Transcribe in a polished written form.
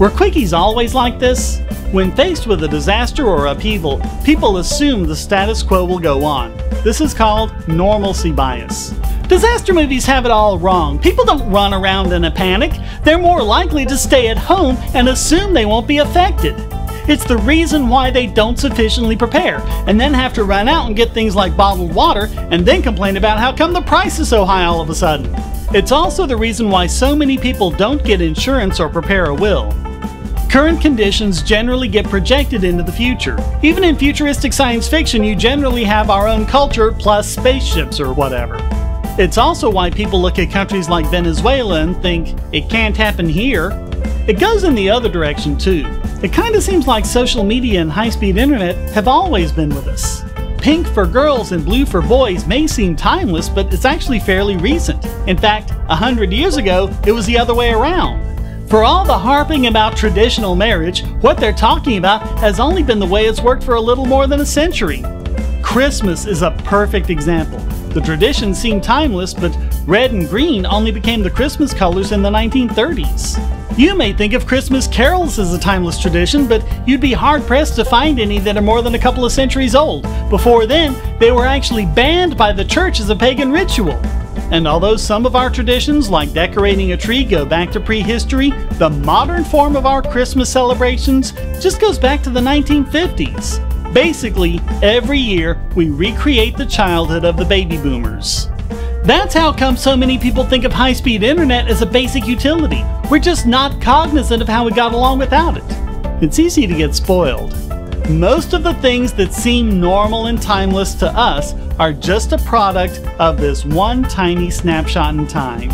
Were quickies always like this? When faced with a disaster or upheaval, people assume the status quo will go on. This is called normalcy bias. Disaster movies have it all wrong. People don't run around in a panic. They're more likely to stay at home and assume they won't be affected. It's the reason why they don't sufficiently prepare, and then have to run out and get things like bottled water, and then complain about how come the price is so high all of a sudden. It's also the reason why so many people don't get insurance or prepare a will. Current conditions generally get projected into the future. Even in futuristic science fiction, you generally have our own culture plus spaceships or whatever. It's also why people look at countries like Venezuela and think, it can't happen here. It goes in the other direction too. It kinda seems like social media and high-speed internet have always been with us. Pink for girls and blue for boys may seem timeless, but it's actually fairly recent. In fact, 100 years ago, it was the other way around. For all the harping about traditional marriage, what they're talking about has only been the way it's worked for a little more than a century. Christmas is a perfect example. The tradition seemed timeless, but red and green only became the Christmas colors in the 1930s. You may think of Christmas carols as a timeless tradition, but you'd be hard-pressed to find any that are more than a couple of centuries old. Before then, they were actually banned by the church as a pagan ritual. And although some of our traditions, like decorating a tree, go back to prehistory, the modern form of our Christmas celebrations just goes back to the 1950s. Basically, every year we recreate the childhood of the baby boomers. That's how come so many people think of high-speed internet as a basic utility. We're just not cognizant of how we got along without it. It's easy to get spoiled. Most of the things that seem normal and timeless to us are just a product of this one tiny snapshot in time.